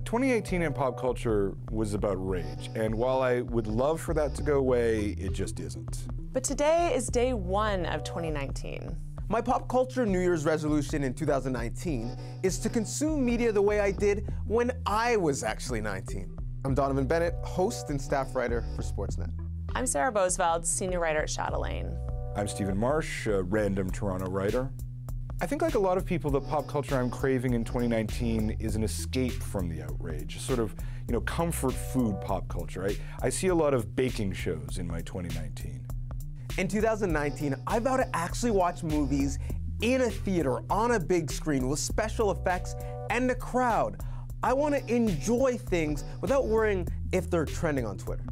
"2018 in pop culture was about rage, and while I would love for that to go away, it just isn't." But today is day one of 2019. My pop culture New Year's resolution in 2019 is to consume media the way I did when I was actually 19. I'm Donovan Bennett, host and staff writer for Sportsnet. I'm Sarah Bosveld, senior writer at Chatelaine. I'm Stephen Marsh, a random Toronto writer. I think, like a lot of people, the pop culture I'm craving in 2019 is an escape from the outrage, sort of, comfort food pop culture. I see a lot of baking shows in my 2019. In 2019, I vow to actually watch movies in a theater, on a big screen, with special effects and a crowd. I want to enjoy things without worrying if they're trending on Twitter.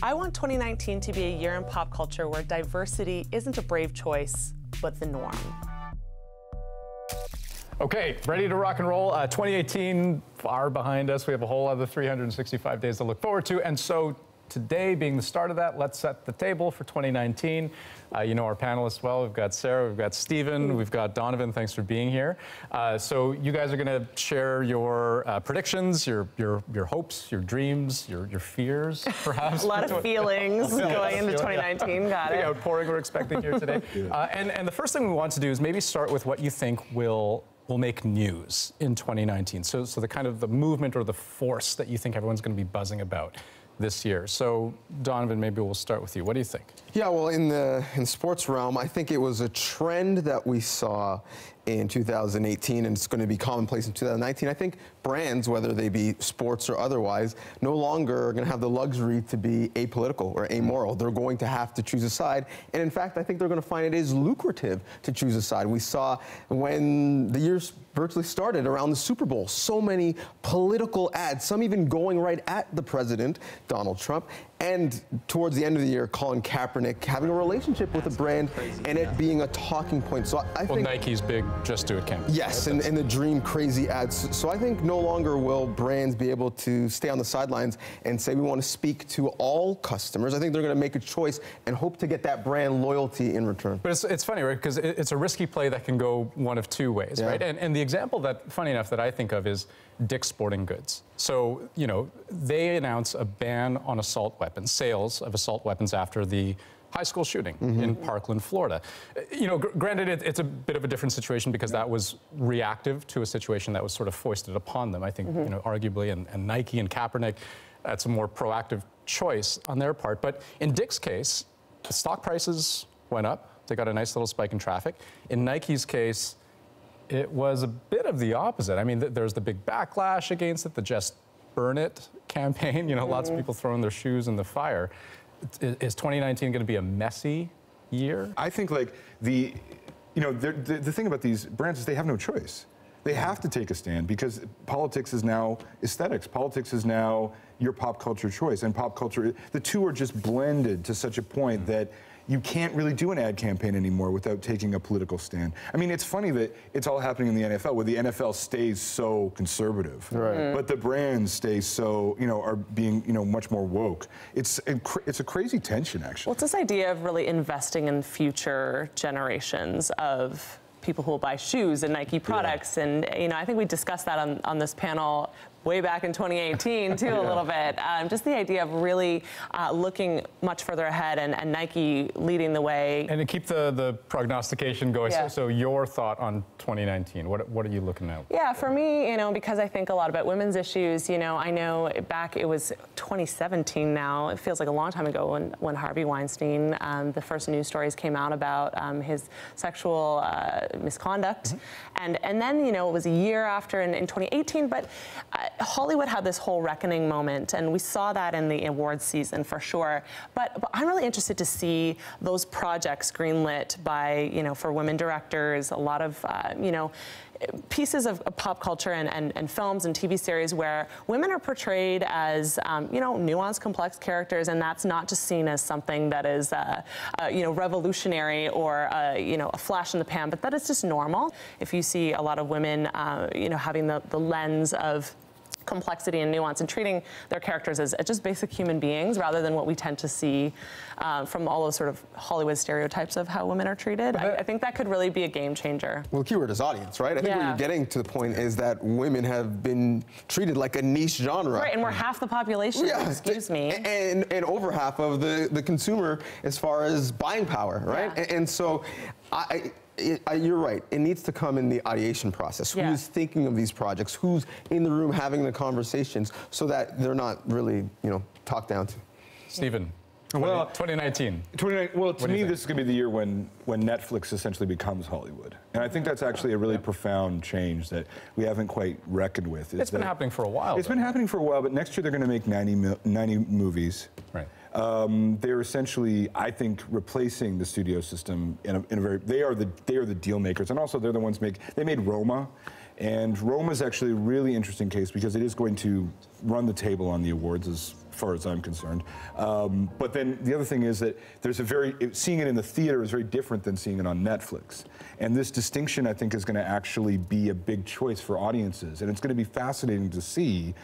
I want 2019 to be a year in pop culture where diversity isn't a brave choice, but the norm. Okay, ready to rock and roll. 2018 far behind us. We have a whole other 365 days to look forward to. And so today being the start of that, let's set the table for 2019. You know our panelists well. We've got Sarah, we've got Stephen, we've got Donovan. Thanks for being here. So you guys are going to share your predictions, your hopes, your dreams, your fears, perhaps. A lot of feelings going into 2019. Got it. The outpouring we're expecting here today. And the first thing we want to do is maybe start with what you think will make news in 2019. So the kind of the movement or the force that you think everyone's going to be buzzing about this year. So Donovan, maybe we'll start with you. What do you think? Yeah, well, in the sports realm, I think it was a trend that we saw in 2018, and it's going to be commonplace in 2019. I think brands, whether they be sports or otherwise, no longer are going to have the luxury to be apolitical or amoral. They're going to have to choose a side. And in fact, I think they're going to find it is lucrative to choose a side. We saw when the years virtually started around the Super Bowl, so many political ads, some even going right at the president, Donald Trump, and towards the end of the year, Colin Kaepernick having a relationship with a brand and it being a talking point. So I think Nike's big Just Do It campaign. Yes, and the dream crazy ads. So I think no longer will brands be able to stay on the sidelines and say we want to speak to all customers. I think they're going to make a choice and hope to get that brand loyalty in return. But it's funny, right? Because it's a risky play that can go one of two ways, right? And the example that, funny enough, that I think of is Dick's Sporting Goods. So, they announce a ban on assault weapons, sales of assault weapons after the high school shooting in Parkland, Florida. Granted, it's a bit of a different situation because that was reactive to a situation that was sort of foisted upon them. I think, arguably, and Nike and Kaepernick, that's a more proactive choice on their part. But in Dick's case, the stock prices went up. They got a nice little spike in traffic. In Nike's case, it was a bit of the opposite. I mean, there's the big backlash against it, the Just Burn It campaign. Lots of people throwing their shoes in the fire. Is 2019 going to be a messy year? I think the thing about these brands is they have no choice. They have to take a stand because politics is now aesthetics. Politics is now your pop culture choice, and pop culture, the two are just blended to such a point that you can't really do an ad campaign anymore without taking a political stand. I mean, it's funny that it's all happening in the NFL, where the NFL stays so conservative, but the brands stay so, are being, much more woke. It's a crazy tension, actually. Well, it's this idea of really investing in future generations of people who will buy shoes and Nike products. And, I think we discussed that on this panel way back in 2018, too, a little bit. Just the idea of really looking much further ahead and Nike leading the way. And to keep the prognostication going, so your thought on 2019, what are you looking at? Yeah, for me, because I think a lot about women's issues, I know back, it was 2017 now, it feels like a long time ago when Harvey Weinstein, the first news stories came out about his sexual misconduct. And then, it was a year after in 2018, but Hollywood had this whole reckoning moment, and we saw that in the awards season for sure. But I'm really interested to see those projects greenlit by, for women directors, a lot of, pieces of pop culture and films and TV series where women are portrayed as, nuanced, complex characters, and that's not just seen as something that is, revolutionary or, a flash in the pan, but that is just normal. If you see a lot of women, having the lens of complexity and nuance and treating their characters as just basic human beings rather than what we tend to see from all those sort of Hollywood stereotypes of how women are treated. I think that could really be a game changer. Well, the keyword is audience, right? I think what you're getting to the point is that women have been treated like a niche genre. Right, and we're half the population, excuse me. And over half of the consumer as far as buying power, right? Yeah. And so you're right. It needs to come in the ideation process. Yeah. Who's thinking of these projects? Who's in the room having the conversations so that they're not really, talked down to? Stephen. Well, 2019. Well, to me, this is going to be the year when Netflix essentially becomes Hollywood. And I think that's actually a really profound change that we haven't quite reckoned with. It's been happening for a while. It's been happening for a while, but next year they're going to make 90 movies. Right. They're essentially, I think, replacing the studio system in a very. They are the deal makers, and also they're the ones they made Roma, and Roma is actually a really interesting case because it is going to run the table on the awards as far as I'm concerned. But then the other thing is that seeing it in the theater is very different than seeing it on Netflix, and this distinction I think is going to actually be a big choice for audiences, and it's going to be fascinating to see.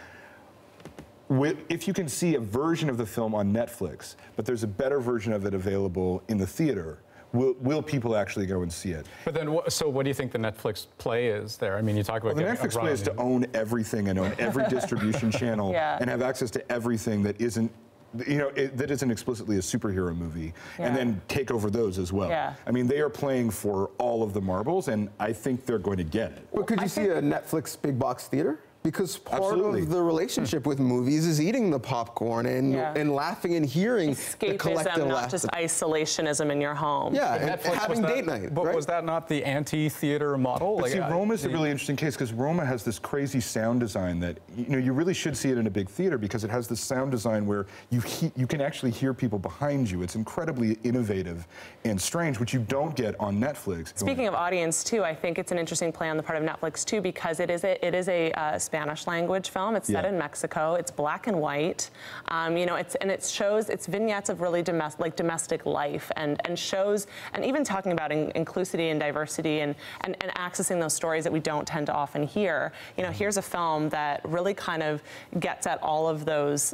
If you can see a version of the film on Netflix, but there's a better version of it available in the theater, will people actually go and see it? But then, so what do you think the Netflix play is there? I mean, you talk about the Netflix play is to own everything and own every distribution channel and have access to everything that isn't. That isn't explicitly a superhero movie, and then take over those as well. Yeah. I mean, they are playing for all of the marbles, and I think they're going to get it. Well, could you see a Netflix big box theater? Because part of the relationship with movies is eating the popcorn and laughing and hearing the collective not laughter. just isolationism in your home. Yeah, and having date night. But right? was that not the anti-theater model? But see, Roma is a really interesting case because Roma has this crazy sound design that you really should see it in a big theater because it has this sound design where you can actually hear people behind you. It's incredibly innovative and strange, which you don't get on Netflix. Speaking of audience too, I think it's an interesting play on the part of Netflix too because it is a Spanish language film. It's set in Mexico. It's black and white. It shows it's vignettes of really domestic life and shows and even talking about inclusivity and diversity and accessing those stories that we don't tend to often hear. Here's a film that really kind of gets at all of those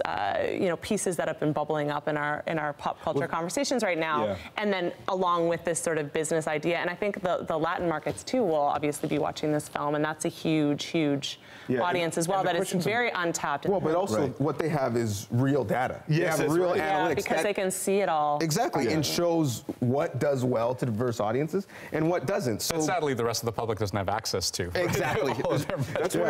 pieces that have been bubbling up in our pop culture conversations right now, and then along with this sort of business idea. And I think the Latin markets too will obviously be watching this film, and that's a huge audience as well that is very untapped. Well, but also what they have is real data. Yes, they have real analytics. Yeah, because they can see it all. Exactly, and shows what does well to diverse audiences and what doesn't. So sadly, the rest of the public doesn't have access to. Exactly.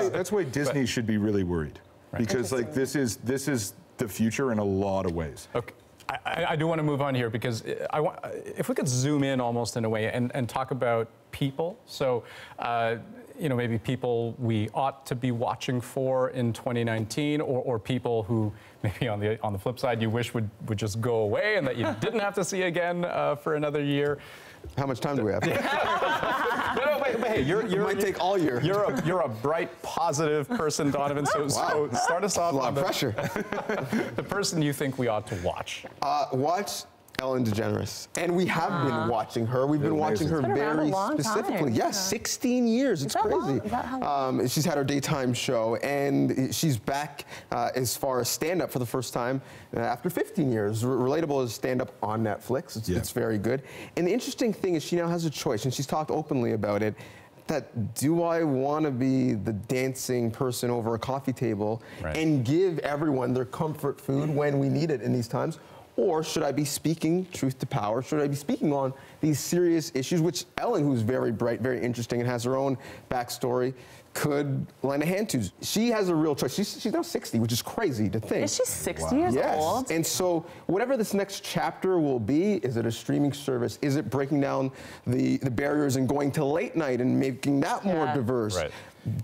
That's why Disney should be really worried because this is the future in a lot of ways. Okay. I do want to move on here because if we could zoom in almost in a way and talk about people. So, maybe people we ought to be watching for in 2019 or people who maybe on the flip side you wish would just go away and that you didn't have to see again for another year. How much time do we have? No, wait, hey, it might take all year. You're a bright, positive person, Donovan. So start us off. A lot of pressure. The person you think we ought to watch. Watch Ellen DeGeneres. And we have been watching her. We've been watching her very specifically. Yes, 16 years. It's crazy. Is that how long? She's had her daytime show, and she's back as far as stand-up for the first time after 15 years. Relatable as stand-up on Netflix. It's very good. And the interesting thing is she now has a choice, and she's talked openly about it, that do I want to be the dancing person over a coffee table and give everyone their comfort food when we need it in these times? Or should I be speaking truth to power? Should I be speaking on these serious issues, which Ellen, who's very bright, very interesting, and has her own backstory, could lend a hand to? She has a real choice. She's now 60, which is crazy to think. Is she 60 years old? And so whatever this next chapter will be, is it a streaming service? Is it breaking down the barriers and going to late night and making that more diverse? Right.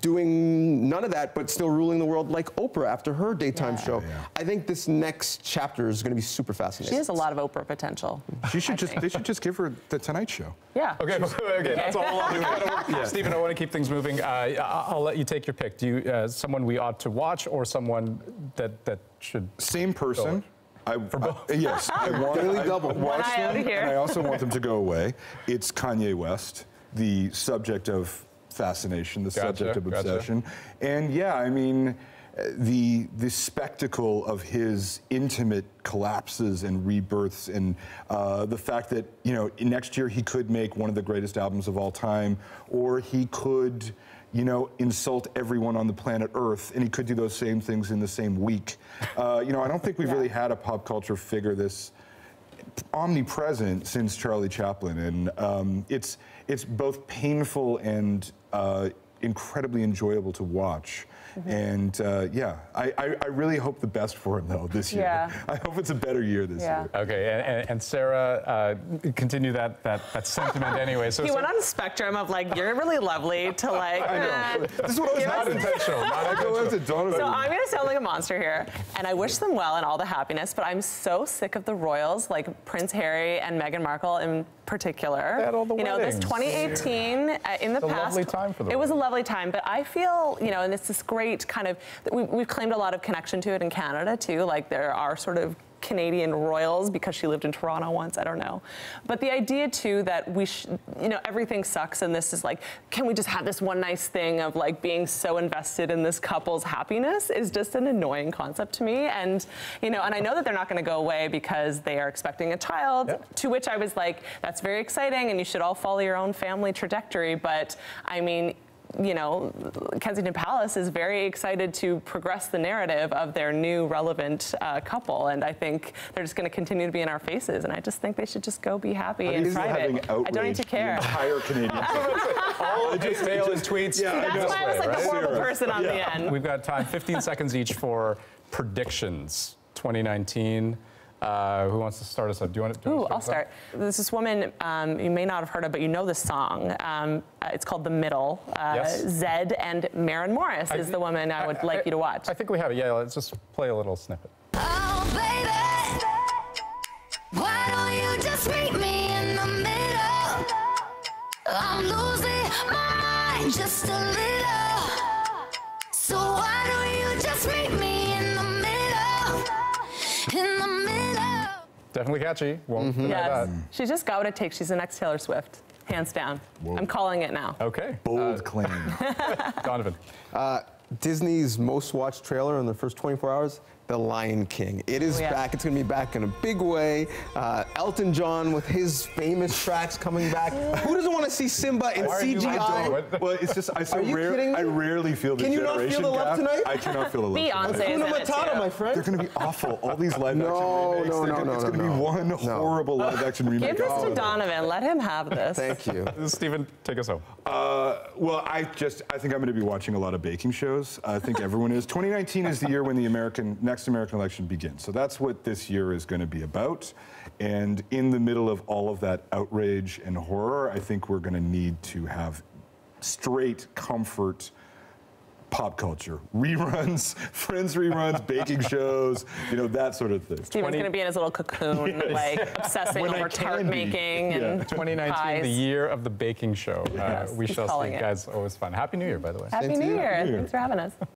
Doing none of that, but still ruling the world like Oprah after her daytime show. I think this next chapter is going to be super fascinating. She has a lot of Oprah potential. They should just give her the Tonight Show. Yeah. Okay. That's all I'll do. Stephen, I want to keep things moving. I'll let you take your pick. Do you someone we ought to watch or someone that should? Same person. Yes, I want Daily double. watch them, and I also want them to go away. It's Kanye West, the subject of fascination, the subject of obsession. And yeah, I mean, the spectacle of his intimate collapses and rebirths, and the fact that, you know, next year he could make one of the greatest albums of all time, or he could, you know, insult everyone on the planet Earth, and he could do those same things in the same week. You know, I don't think we've really had a pop culture figure this omnipresent since Charlie Chaplin, and it's both painful and incredibly enjoyable to watch. And yeah, I really hope the best for him though this year. Yeah. I hope it's a better year this year. Okay, and Sarah, continue that sentiment anyway. So he went on a spectrum of like, you're really lovely to like. I know. This is what I was not intentional. Not intentional. So I'm gonna sound like a monster here, and I wish them well and all the happiness, but I'm so sick of the royals, like Prince Harry and Meghan Markle in particular. They had all the weddings. This 2018 in the past, lovely time for them. It was a lovely time, but I feel, you know, and it's this great kind of, we've claimed a lot of connection to it in Canada too. Like there are sort of Canadian royals because she lived in Toronto once, I don't know. But the idea too that you know, everything sucks and this is like, can we just have this one nice thing of like being so invested in this couple's happiness is just an annoying concept to me. And, you know, and I know that they're not going to go away because they are expecting a child, to which I was like, that's very exciting and you should all follow your own family trajectory. But I mean, you know, Kensington Palace is very excited to progress the narrative of their new relevant couple, and I think they're just going to continue to be in our faces. And I just think they should just go be happy in private. I don't need to care. The entire Canadian. All of his mail and tweets. Yeah, that's why I was like the horrible person on the end. We've got time, 15 seconds each for predictions 2019. Who wants to start us up? Do you want to? Ooh, I'll start. There's this woman you may not have heard of, but you know the song. It's called The Middle. Yes. Zed and Maren Morris is the woman I would like you to watch. I think we have it. Yeah, let's just play a little snippet. Oh, baby, why don't you just meet me in the middle? I'm losing my mind just a little. So why don't you just meet me in the middle? In the middle. Definitely catchy. Won't deny that. She's just got what it takes. She's the next Taylor Swift, hands down. Whoa. I'm calling it now. Okay. Bold claim. Donovan. Disney's most watched trailer in the first 24 hours, The Lion King. It is back. It's going to be back in a big way. Elton John with his famous tracks coming back. Who doesn't want to see Simba in CGI? Well, it's just Are you kidding me? I rarely feel the Can you not generation feel the love gap. tonight? I cannot feel the love Beyonce tonight. is in Hakuna it Matata, too. my friend. They're going to be awful. All these live action remakes. It's going to be one horrible live action remake. Give this to Donovan. Let him have this. Thank you. Stephen, take us home. Well, I think I'm going to be watching a lot of baking shows. I think everyone is. 2019 is the year when the next American election begins. So that's what this year is going to be about. And in the middle of all of that outrage and horror, I think we're going to need to have straight comfort pop culture. Reruns, Friends reruns, baking shows, you know, that sort of thing. Steven's going to be in his little cocoon, like obsessing When I over tart can be. making and 2019, pies. the year of the baking show. Yes, We he's shall see. calling it. Guys, always fun. Happy New Year, by the way. Happy New Year. Thanks for having us.